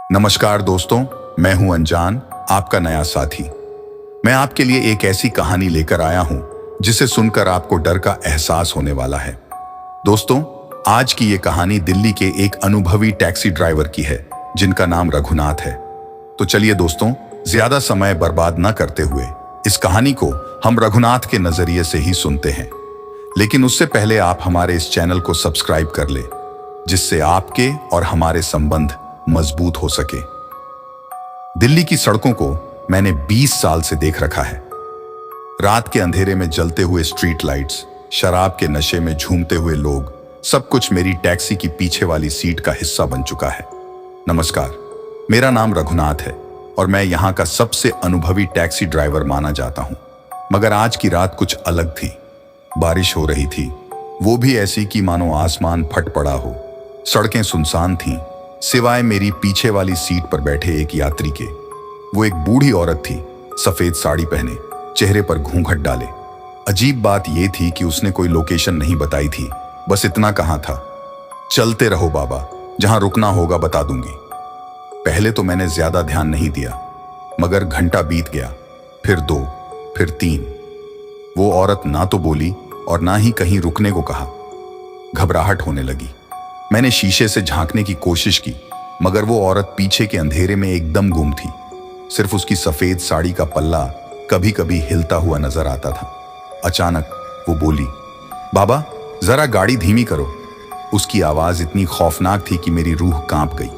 नमस्कार दोस्तों, मैं हूं अनजान, आपका नया साथी। मैं आपके लिए एक ऐसी कहानी लेकर आया हूं जिसे सुनकर आपको डर का एहसास होने वाला है। दोस्तों, आज की ये कहानी दिल्ली के एक अनुभवी टैक्सी ड्राइवर की है जिनका नाम रघुनाथ है। तो चलिए दोस्तों, ज्यादा समय बर्बाद न करते हुए इस कहानी को हम रघुनाथ के नजरिए से ही सुनते हैं। लेकिन उससे पहले आप हमारे इस चैनल को सब्सक्राइब कर ले, जिससे आपके और हमारे संबंध मजबूत हो सके। दिल्ली की सड़कों को मैंने 20 साल से देख रखा है। रात के अंधेरे में जलते हुए स्ट्रीट लाइट्स, शराब के नशे में झूमते हुए लोग, सब कुछ मेरी टैक्सी की पीछे वाली सीट का हिस्सा बन चुका है। नमस्कार, मेरा नाम रघुनाथ है और मैं यहाँ का सबसे अनुभवी टैक्सी ड्राइवर माना जाता हूँ। मगर आज की रात कुछ अलग थी। बारिश हो रही थी, वो भी ऐसी कि मानो आसमान फट पड़ा हो। सड़कें सुनसान थीं, सिवाय मेरी पीछे वाली सीट पर बैठे एक यात्री के। वो एक बूढ़ी औरत थी, सफेद साड़ी पहने, चेहरे पर घूंघट डाले। अजीब बात यह थी कि उसने कोई लोकेशन नहीं बताई थी, बस इतना कहा था, चलते रहो बाबा, जहां रुकना होगा बता दूंगी। पहले तो मैंने ज्यादा ध्यान नहीं दिया, मगर घंटा बीत गया, फिर 2, फिर 3। वो औरत ना तो बोली और ना ही कहीं रुकने को कहा। घबराहट होने लगी। मैंने शीशे से झांकने की कोशिश की, मगर वो औरत पीछे के अंधेरे में एकदम गुम थी। सिर्फ उसकी सफेद साड़ी का पल्ला कभी कभी हिलता हुआ नजर आता था। अचानक वो बोली, बाबा जरा गाड़ी धीमी करो। उसकी आवाज इतनी खौफनाक थी कि मेरी रूह कांप गई।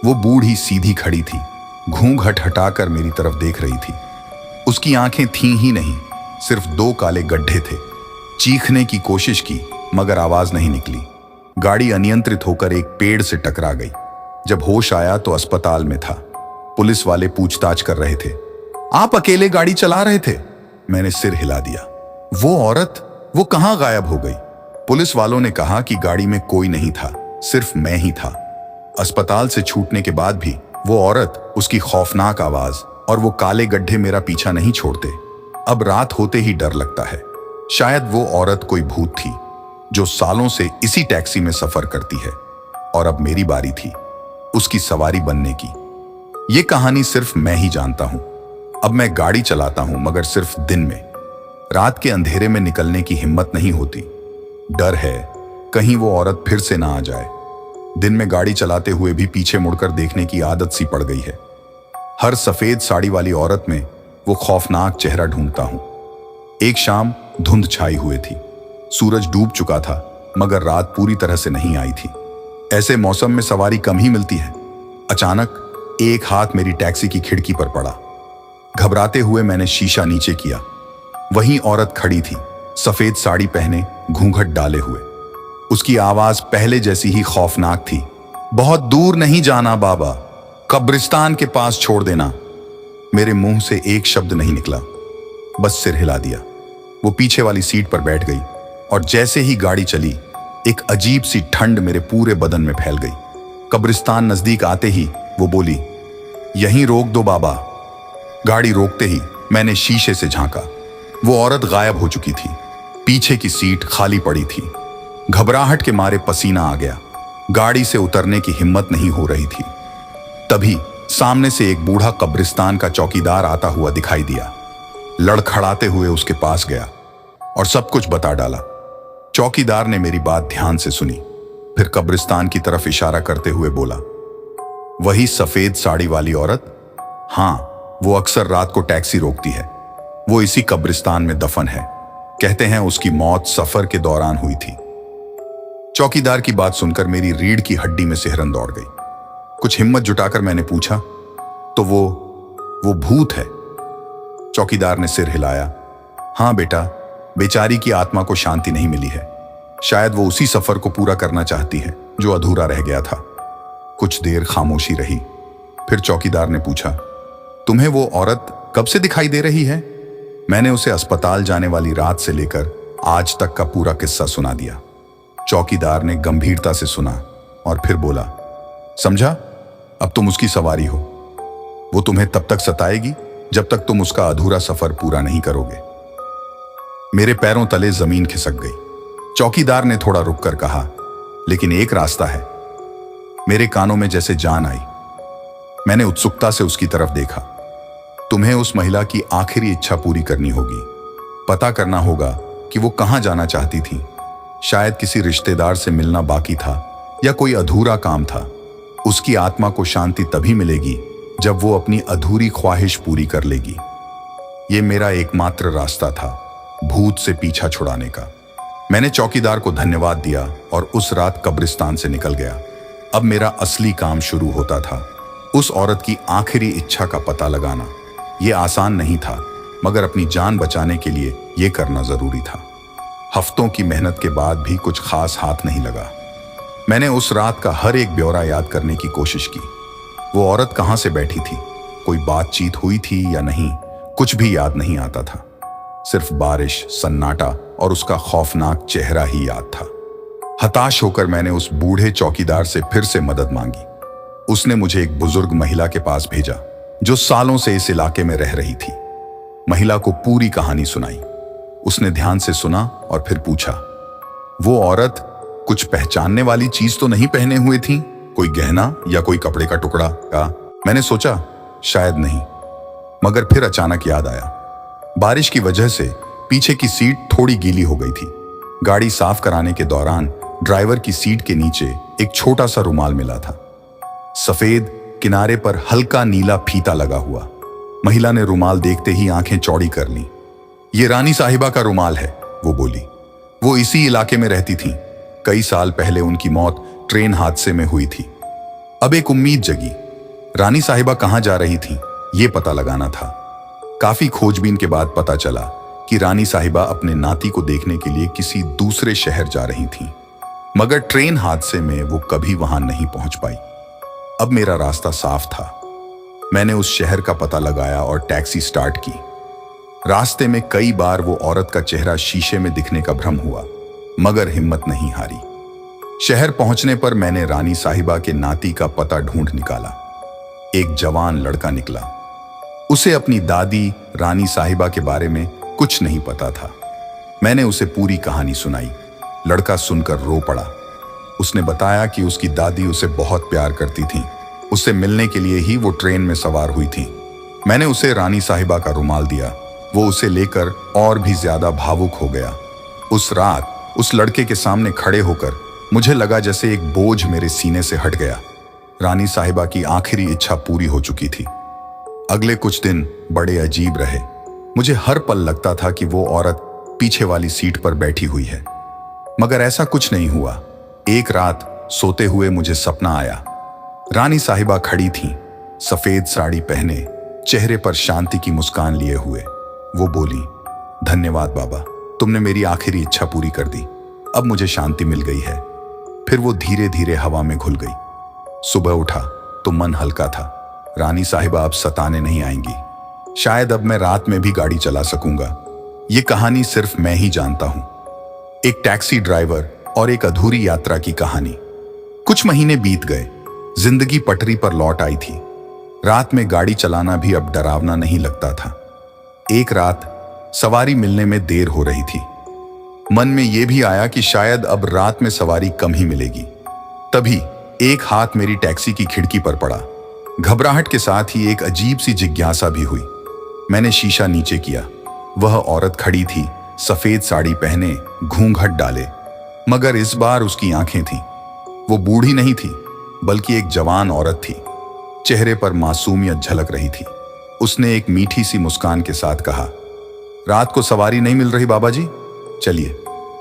वो बूढ़ी सीधी खड़ी थी, घूंघट हटाकर मेरी तरफ देख रही थी। उसकी आंखें थीं ही नहीं, सिर्फ 2 काले गड्ढे थे। चीखने की कोशिश की, मगर आवाज नहीं निकली। गाड़ी अनियंत्रित होकर एक पेड़ से टकरा गई। जब होश आया तो अस्पताल में था। पुलिस वाले पूछताछ कर रहे थे। आप अकेले गाड़ी चला रहे थे? मैंने सिर हिला दिया। वो औरत, वो कहां गायब हो गई? पुलिस वालों ने कहा कि गाड़ी में कोई नहीं था, सिर्फ मैं ही था। अस्पताल से छूटने के बाद भी वो औरत, उसकी खौफनाक आवाज और वो काले गड्ढे मेरा पीछा नहीं छोड़ते। अब रात होते ही डर लगता है। शायद वो औरत कोई भूत थी जो सालों से इसी टैक्सी में सफर करती है, और अब मेरी बारी थी उसकी सवारी बनने की। ये कहानी सिर्फ मैं ही जानता हूं। अब मैं गाड़ी चलाता हूं, मगर सिर्फ दिन में। रात के अंधेरे में निकलने की हिम्मत नहीं होती। डर है कहीं वो औरत फिर से ना आ जाए। दिन में गाड़ी चलाते हुए भी पीछे मुड़कर देखने की आदत सी पड़ गई है। हर सफेद साड़ी वाली औरत में वो खौफनाक चेहरा ढूंढता हूं। एक शाम धुंध छाई हुई थी, सूरज डूब चुका था, मगर रात पूरी तरह से नहीं आई थी। ऐसे मौसम में सवारी कम ही मिलती है। अचानक एक हाथ मेरी टैक्सी की खिड़की पर पड़ा। घबराते हुए मैंने शीशा नीचे किया। वहीं औरत खड़ी थी, सफेद साड़ी पहने, घूंघट डाले हुए। उसकी आवाज पहले जैसी ही खौफनाक थी। बहुत दूर नहीं जाना बाबा, कब्रिस्तान के पास छोड़ देना। मेरे मुंह से एक शब्द नहीं निकला, बस सिर हिला दिया। वो पीछे वाली सीट पर बैठ गई और जैसे ही गाड़ी चली, एक अजीब सी ठंड मेरे पूरे बदन में फैल गई। कब्रिस्तान नजदीक आते ही वो बोली, यहीं रोक दो बाबा। गाड़ी रोकते ही मैंने शीशे से झांका। वो औरत गायब हो चुकी थी। पीछे की सीट खाली पड़ी थी। घबराहट के मारे पसीना आ गया। गाड़ी से उतरने की हिम्मत नहीं हो रही थी। तभी सामने से एक बूढ़ा कब्रिस्तान का चौकीदार आता हुआ दिखाई दिया। लड़खड़ाते हुए उसके पास गया और सब कुछ बता डाला। चौकीदार ने मेरी बात ध्यान से सुनी, फिर कब्रिस्तान की तरफ इशारा करते हुए बोला, वही सफेद साड़ी वाली औरत? हाँ, वो अक्सर रात को टैक्सी रोकती है। वो इसी कब्रिस्तान में दफन है। कहते हैं उसकी मौत सफर के दौरान हुई थी। चौकीदार की बात सुनकर मेरी रीढ़ की हड्डी में सिहरन दौड़ गई। कुछ हिम्मत जुटाकर मैंने पूछा, तो वो भूत है? चौकीदार ने सिर हिलाया। हाँ बेटा, बेचारी की आत्मा को शांति नहीं मिली है। शायद वो उसी सफर को पूरा करना चाहती है जो अधूरा रह गया था। कुछ देर खामोशी रही, फिर चौकीदार ने पूछा, तुम्हें वो औरत कब से दिखाई दे रही है? मैंने उसे अस्पताल जाने वाली रात से लेकर आज तक का पूरा किस्सा सुना दिया। चौकीदार ने गंभीरता से सुना और फिर बोला, समझा, अब तुम उसकी सवारी हो। वो तुम्हें तब तक सताएगी जब तक तुम उसका अधूरा सफर पूरा नहीं करोगे। मेरे पैरों तले जमीन खिसक गई। चौकीदार ने थोड़ा रुककर कहा, लेकिन एक रास्ता है। मेरे कानों में जैसे जान आई। मैंने उत्सुकता से उसकी तरफ देखा। तुम्हें उस महिला की आखिरी इच्छा पूरी करनी होगी। पता करना होगा कि वो कहाँ जाना चाहती थी। शायद किसी रिश्तेदार से मिलना बाकी था या कोई अधूरा काम था। उसकी आत्मा को शांति तभी मिलेगी जब वो अपनी अधूरी ख्वाहिश पूरी कर लेगी। ये मेरा एकमात्र रास्ता था भूत से पीछा छुड़ाने का। मैंने चौकीदार को धन्यवाद दिया और उस रात कब्रिस्तान से निकल गया। अब मेरा असली काम शुरू होता था, उस औरत की आखिरी इच्छा का पता लगाना। ये आसान नहीं था, मगर अपनी जान बचाने के लिए ये करना जरूरी था। हफ्तों की मेहनत के बाद भी कुछ खास हाथ नहीं लगा। मैंने उस रात का हर एक ब्यौरा याद करने की कोशिश की। वो औरत कहाँ से बैठी थी, कोई बातचीत हुई थी या नहीं, कुछ भी याद नहीं आता था। सिर्फ बारिश, सन्नाटा और उसका खौफनाक चेहरा ही याद था। हताश होकर मैंने उस बूढ़े चौकीदार से फिर से मदद मांगी। उसने मुझे एक बुजुर्ग महिला के पास भेजा जो सालों से इस इलाके में रह रही थी। महिला को पूरी कहानी सुनाई। उसने ध्यान से सुना और फिर पूछा, वो औरत कुछ पहचानने वाली चीज तो नहीं पहने हुए थी? कोई गहना या कोई कपड़े का टुकड़ा का? मैंने सोचा शायद नहीं, मगर फिर अचानक याद आया। बारिश की वजह से पीछे की सीट थोड़ी गीली हो गई थी। गाड़ी साफ कराने के दौरान ड्राइवर की सीट के नीचे एक छोटा सा रुमाल मिला था। सफेद, किनारे पर हल्का नीला फीता लगा हुआ। महिला ने रुमाल देखते ही आंखें चौड़ी कर ली। ये रानी साहिबा का रुमाल है, वो बोली। वो इसी इलाके में रहती थी। कई साल पहले उनकी मौत ट्रेन हादसे में हुई थी। अब एक उम्मीद जगी। रानी साहिबा कहाँ जा रही थी, ये पता लगाना था। काफी खोजबीन के बाद पता चला कि रानी साहिबा अपने नाती को देखने के लिए किसी दूसरे शहर जा रही थी, मगर ट्रेन हादसे में वो कभी वहां नहीं पहुंच पाई। अब मेरा रास्ता साफ था। मैंने उस शहर का पता लगाया और टैक्सी स्टार्ट की। रास्ते में कई बार वो औरत का चेहरा शीशे में दिखने का भ्रम हुआ, मगर हिम्मत नहीं हारी। शहर पहुंचने पर मैंने रानी साहिबा के नाती का पता ढूंढ निकाला। एक जवान लड़का निकला। उसे अपनी दादी रानी साहिबा के बारे में कुछ नहीं पता था। मैंने उसे पूरी कहानी सुनाई। लड़का सुनकर रो पड़ा। उसने बताया कि उसकी दादी उसे बहुत प्यार करती थी। उससे मिलने के लिए ही वो ट्रेन में सवार हुई थी। मैंने उसे रानी साहिबा का रुमाल दिया। वो उसे लेकर और भी ज्यादा भावुक हो गया। उस रात उस लड़के के सामने खड़े होकर मुझे लगा जैसे एक बोझ मेरे सीने से हट गया। रानी साहिबा की आखिरी इच्छा पूरी हो चुकी थी। अगले कुछ दिन बड़े अजीब रहे। मुझे हर पल लगता था कि वो औरत पीछे वाली सीट पर बैठी हुई है, मगर ऐसा कुछ नहीं हुआ। एक रात सोते हुए मुझे सपना आया। रानी साहिबा खड़ी थीं, सफेद साड़ी पहने, चेहरे पर शांति की मुस्कान लिए हुए। वो बोली, धन्यवाद बाबा, तुमने मेरी आखिरी इच्छा पूरी कर दी। अब मुझे शांति मिल गई है। फिर वो धीरे धीरे हवा में घुल गई। सुबह उठा तो मन हल्का था। रानी साहिबा अब सताने नहीं आएंगी। शायद अब मैं रात में भी गाड़ी चला सकूंगा। ये कहानी सिर्फ मैं ही जानता हूं। एक टैक्सी ड्राइवर और एक अधूरी यात्रा की कहानी। कुछ महीने बीत गए। जिंदगी पटरी पर लौट आई थी। रात में गाड़ी चलाना भी अब डरावना नहीं लगता था। एक रात सवारी मिलने में देर हो रही थी। मन में यह भी आया कि शायद अब रात में सवारी कम ही मिलेगी। तभी एक हाथ मेरी टैक्सी की खिड़की पर पड़ा। घबराहट के साथ ही एक अजीब सी जिज्ञासा भी हुई। मैंने शीशा नीचे किया। वह औरत खड़ी थी, सफेद साड़ी पहने, घूंघट डाले, मगर इस बार उसकी आंखें थीं। वो बूढ़ी नहीं थी, बल्कि एक जवान औरत थी। चेहरे पर मासूमियत झलक रही थी। उसने एक मीठी सी मुस्कान के साथ कहा, रात को सवारी नहीं मिल रही बाबा जी, चलिए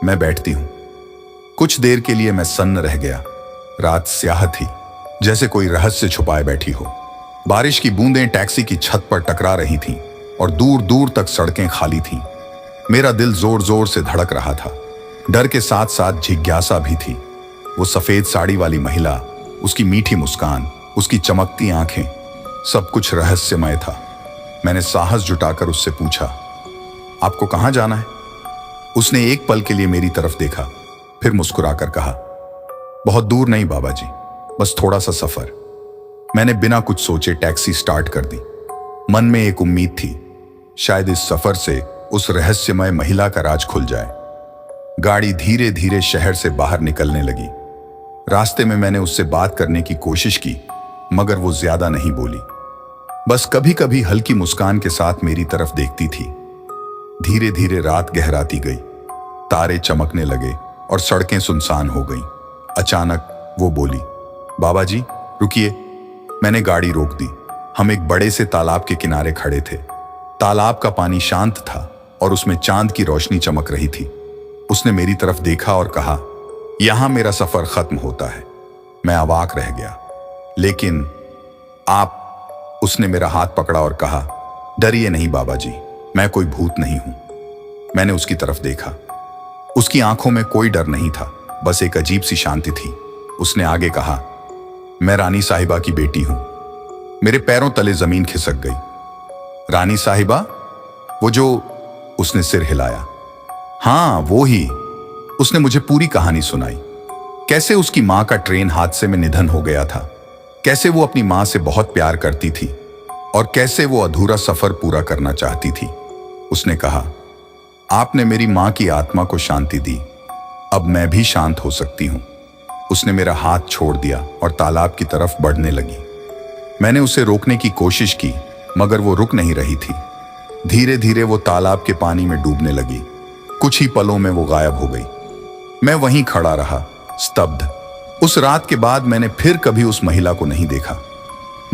मैं बैठती हूं। कुछ देर के लिए मैं सन्न रह गया। रात स्याह थी, जैसे कोई रहस्य छुपाए बैठी हो। बारिश की बूंदें टैक्सी की छत पर टकरा रही थीं और दूर दूर तक सड़कें खाली थीं। मेरा दिल जोर जोर से धड़क रहा था। डर के साथ साथ जिज्ञासा भी थी। वो सफेद साड़ी वाली महिला, उसकी मीठी मुस्कान, उसकी चमकती आंखें, सब कुछ रहस्यमय था। मैंने साहस जुटाकर उससे पूछा, आपको कहां जाना है? उसने एक पल के लिए मेरी तरफ देखा, फिर मुस्कुराकर कहा, बहुत दूर नहीं बाबा जी, बस थोड़ा सा सफर। मैंने बिना कुछ सोचे टैक्सी स्टार्ट कर दी। मन में एक उम्मीद थी, शायद इस सफर से उस रहस्यमय महिला का राज खुल जाए। गाड़ी धीरे धीरे शहर से बाहर निकलने लगी। रास्ते में मैंने उससे बात करने की कोशिश की, मगर वो ज्यादा नहीं बोली। बस कभी कभी हल्की मुस्कान के साथ मेरी तरफ देखती थी। धीरे धीरे रात गहराती गई, तारे चमकने लगे और सड़कें सुनसान हो गईं। अचानक वो बोली, बाबा जी रुकिए। मैंने गाड़ी रोक दी। हम एक बड़े से तालाब के किनारे खड़े थे। तालाब का पानी शांत था और उसमें चांद की रोशनी चमक रही थी। उसने मेरी तरफ देखा और कहा, यहां मेरा सफर खत्म होता है। मैं अवाक रह गया। लेकिन आप? उसने मेरा हाथ पकड़ा और कहा, डरिए नहीं बाबा जी, मैं कोई भूत नहीं हूं। मैंने उसकी तरफ देखा। उसकी आंखों में कोई डर नहीं था, बस एक अजीब सी शांति थी। उसने आगे कहा, मैं रानी साहिबा की बेटी हूं। मेरे पैरों तले जमीन खिसक गई। रानी साहिबा? वो जो? उसने सिर हिलाया। हां वो ही। उसने मुझे पूरी कहानी सुनाई। कैसे उसकी मां का ट्रेन हादसे में निधन हो गया था, कैसे वो अपनी मां से बहुत प्यार करती थी और कैसे वो अधूरा सफर पूरा करना चाहती थी। उसने कहा, आपने मेरी मां की आत्मा को शांति दी, अब मैं भी शांत हो सकती हूं। उसने मेरा हाथ छोड़ दिया और तालाब की तरफ बढ़ने लगी। मैंने उसे रोकने की कोशिश की, मगर वो रुक नहीं रही थी। धीरे धीरे वो तालाब के पानी में डूबने लगी। कुछ ही पलों में वो गायब हो गई। मैं वहीं खड़ा रहा, स्तब्ध। उस रात के बाद मैंने फिर कभी उस महिला को नहीं देखा,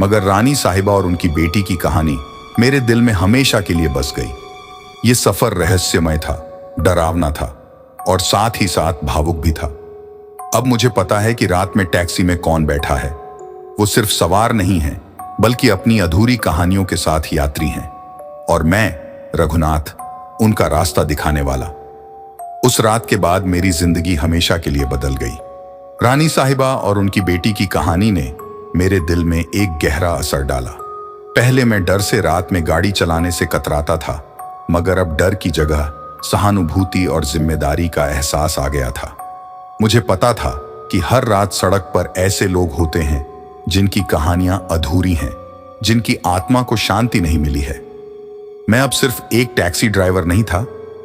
मगर रानी साहिबा और उनकी बेटी की कहानी मेरे दिल में हमेशा के लिए बस गई। ये सफर रहस्यमय था, डरावना था और साथ ही साथ भावुक भी था। अब मुझे पता है कि रात में टैक्सी में कौन बैठा है। वो सिर्फ सवार नहीं है, बल्कि अपनी अधूरी कहानियों के साथ यात्री हैं। और मैं, रघुनाथ, उनका रास्ता दिखाने वाला। उस रात के बाद मेरी जिंदगी हमेशा के लिए बदल गई। रानी साहिबा और उनकी बेटी की कहानी ने मेरे दिल में एक गहरा असर डाला। पहले मैं डर से रात में गाड़ी चलाने से कतराता था, मगर अब डर की जगह सहानुभूति और जिम्मेदारी का एहसास आ गया था। मुझे पता था कि हर रात सड़क पर ऐसे लोग होते हैं जिनकी कहानियां अधूरी हैं, जिनकी आत्मा को शांति नहीं मिली है। मैं अब सिर्फ एक टैक्सी ड्राइवर नहीं था,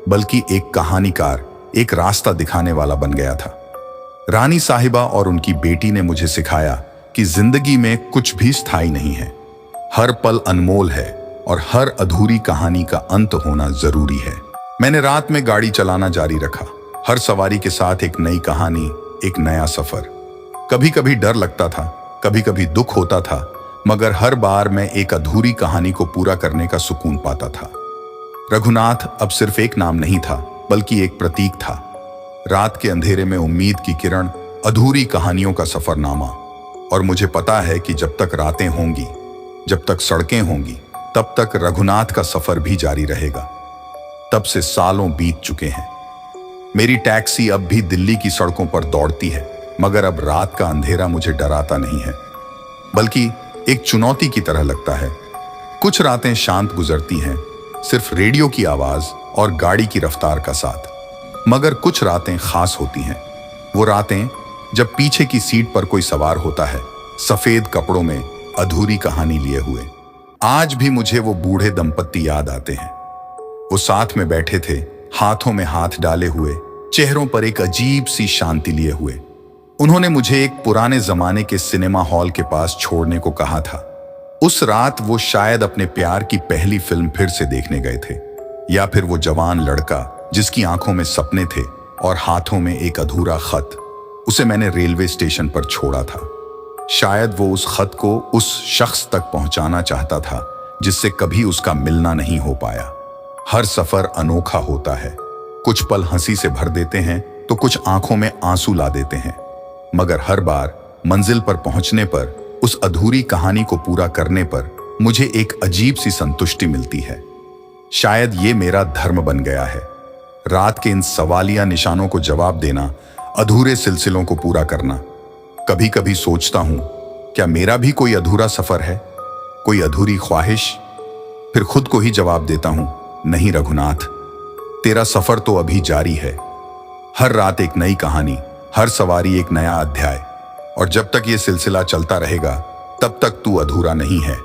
बल्कि एक कहानीकार, एक रास्ता दिखाने वाला बन गया था। रानी साहिबा और उनकी बेटी ने मुझे सिखाया कि जिंदगी में कुछ भी स्थायी नहीं है। हर पल अनमोल है और हर अधूरी कहानी का अंत होना जरूरी है। मैंने रात में गाड़ी चलाना जारी रखा, हर सवारी के साथ एक नई कहानी, एक नया सफर। कभी कभी डर लगता था, कभी कभी दुख होता था, मगर हर बार मैं एक अधूरी कहानी को पूरा करने का सुकून पाता था। रघुनाथ अब सिर्फ एक नाम नहीं था, बल्कि एक प्रतीक था। रात के अंधेरे में उम्मीद की किरण, अधूरी कहानियों का सफरनामा। और मुझे पता है कि जब तक रातें होंगी, जब तक सड़कें होंगी, तब तक रघुनाथ का सफर भी जारी रहेगा। तब से सालों बीत चुके हैं। मेरी टैक्सी अब भी दिल्ली की सड़कों पर दौड़ती है, मगर अब रात का अंधेरा मुझे डराता नहीं है, बल्कि एक चुनौती की तरह लगता है। कुछ रातें शांत गुजरती हैं, सिर्फ रेडियो की आवाज और गाड़ी की रफ्तार का साथ। मगर कुछ रातें खास होती हैं। वो रातें जब पीछे की सीट पर कोई सवार होता है, सफेद कपड़ों में, अधूरी कहानी लिए हुए। आज भी मुझे वो बूढ़े दंपत्ति याद आते हैं। वो साथ में बैठे थे, हाथों में हाथ डाले हुए, चेहरों पर एक अजीब सी शांति लिए हुए। उन्होंने मुझे एक पुराने जमाने के सिनेमा हॉल के पास छोड़ने को कहा था। उस रात वो शायद अपने प्यार की पहली फिल्म फिर से देखने गए थे, या फिर वो जवान लड़का जिसकी आंखों में सपने थे और हाथों में एक अधूरा खत, उसे मैंने रेलवे स्टेशन पर छोड़ा था। शायद वो उस खत को उस शख्स तक पहुंचाना चाहता था जिससे कभी उसका मिलना नहीं हो पाया। हर सफर अनोखा होता है। कुछ पल हंसी से भर देते हैं तो कुछ आंखों में आंसू ला देते हैं, मगर हर बार मंजिल पर पहुंचने पर, उस अधूरी कहानी को पूरा करने पर मुझे एक अजीब सी संतुष्टि मिलती है। शायद ये मेरा धर्म बन गया है, रात के इन सवालिया निशानों को जवाब देना, अधूरे सिलसिलों को पूरा करना। कभी कभी सोचता हूं, क्या मेरा भी कोई अधूरा सफर है, कोई अधूरी ख्वाहिश? फिर खुद को ही जवाब देता हूं, नहीं रघुनाथ, तेरा सफर तो अभी जारी है। हर रात एक नई कहानी, हर सवारी एक नया अध्याय। और जब तक ये सिलसिला चलता रहेगा, तब तक तू अधूरा नहीं है।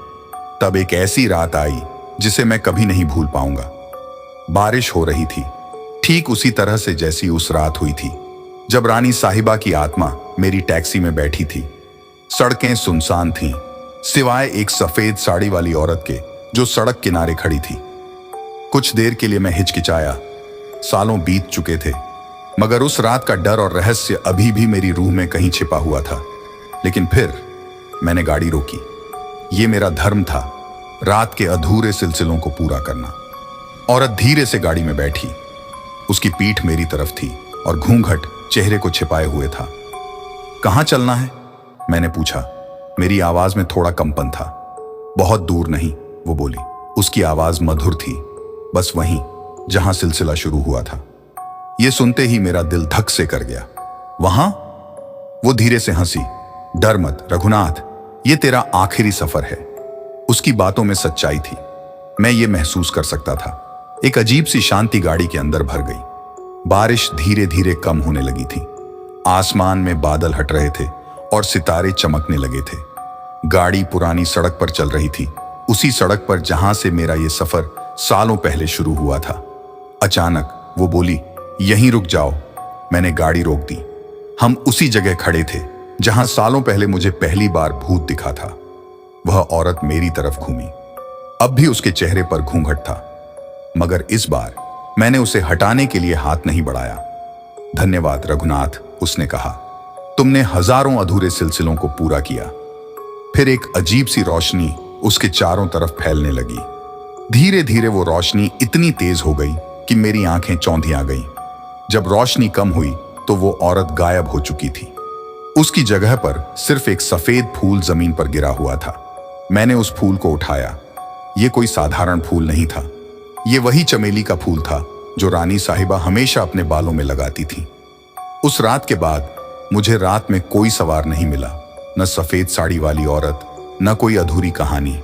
तब एक ऐसी रात आई जिसे मैं कभी नहीं भूल पाऊंगा। बारिश हो रही थी, ठीक उसी तरह से जैसी उस रात हुई थी जब रानी साहिबा की आत्मा मेरी टैक्सी में बैठी थी। सड़कें सुनसान थीं, सिवाय एक सफेद साड़ी वाली औरत के जो सड़क किनारे खड़ी थी। कुछ देर के लिए मैं हिचकिचाया। सालों बीत चुके थे, मगर उस रात का डर और रहस्य अभी भी मेरी रूह में कहीं छिपा हुआ था। लेकिन फिर मैंने गाड़ी रोकी। ये मेरा धर्म था, रात के अधूरे सिलसिलों को पूरा करना। औरत धीरे से गाड़ी में बैठी। उसकी पीठ मेरी तरफ थी और घूंघट चेहरे को छिपाए हुए था। कहाँ चलना है? मैंने पूछा। मेरी आवाज में थोड़ा कंपन था। बहुत दूर नहीं, वो बोली। उसकी आवाज मधुर थी, बस वहीं जहां सिलसिला शुरू हुआ था। यह सुनते ही मेरा दिल धक से कर गया। वहां? वो धीरे से हंसी। डर मत रघुनाथ, ये तेरा आखिरी सफर है। उसकी बातों में सच्चाई थी। मैं ये महसूस कर सकता था। एक अजीब सी शांति गाड़ी के अंदर भर गई। बारिश धीरे धीरे कम होने लगी थी। आसमान में बादल हट रहे थे और सितारे चमकने लगे थे। गाड़ी पुरानी सड़क पर चल रही थी, उसी सड़क पर जहां से मेरा यह सफर सालों पहले शुरू हुआ था। अचानक वो बोली, यहीं रुक जाओ। मैंने गाड़ी रोक दी। हम उसी जगह खड़े थे जहां सालों पहले मुझे पहली बार भूत दिखा था। वह औरत मेरी तरफ घूमी। अब भी उसके चेहरे पर घूंघट था, मगर इस बार मैंने उसे हटाने के लिए हाथ नहीं बढ़ाया। धन्यवाद रघुनाथ, उसने कहा। तुमने हजारों अधूरे सिलसिलों को पूरा किया। फिर एक अजीब सी रोशनी उसके चारों तरफ फैलने लगी। धीरे धीरे वो रोशनी इतनी तेज हो गई कि मेरी आंखें चौंधियां गईं। जब रोशनी कम हुई तो वो औरत गायब हो चुकी थी। उसकी जगह पर सिर्फ एक सफेद फूल जमीन पर गिरा हुआ था। मैंने उस फूल को उठाया। ये कोई साधारण फूल नहीं था। ये वही चमेली का फूल था जो रानी साहिबा हमेशा अपने बालों में लगाती थी। उस रात के बाद मुझे रात में कोई सवार नहीं मिला, न सफेद साड़ी वाली औरत, न कोई अधूरी कहानी।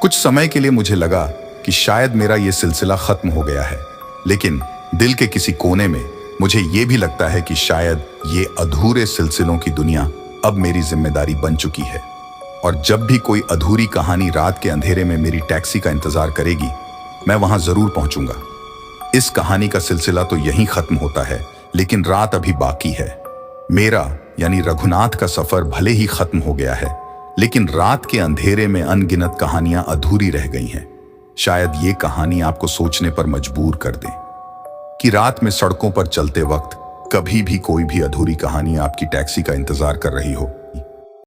कुछ समय के लिए मुझे लगा कि शायद मेरा यह सिलसिला खत्म हो गया है, लेकिन दिल के किसी कोने में मुझे यह भी लगता है कि शायद ये अधूरे सिलसिलों की दुनिया अब मेरी जिम्मेदारी बन चुकी है। और जब भी कोई अधूरी कहानी रात के अंधेरे में मेरी टैक्सी का इंतजार करेगी, मैं वहां जरूर पहुंचूंगा। इस कहानी का सिलसिला तो यहीं खत्म होता है, लेकिन रात अभी बाकी है। मेरा यानी रघुनाथ का सफर भले ही खत्म हो गया है, लेकिन रात के अंधेरे में अनगिनत कहानियां अधूरी रह गई हैं। शायद ये कहानी आपको सोचने पर मजबूर कर दे कि रात में सड़कों पर चलते वक्त कभी भी कोई भी अधूरी कहानी आपकी टैक्सी का इंतजार कर रही हो।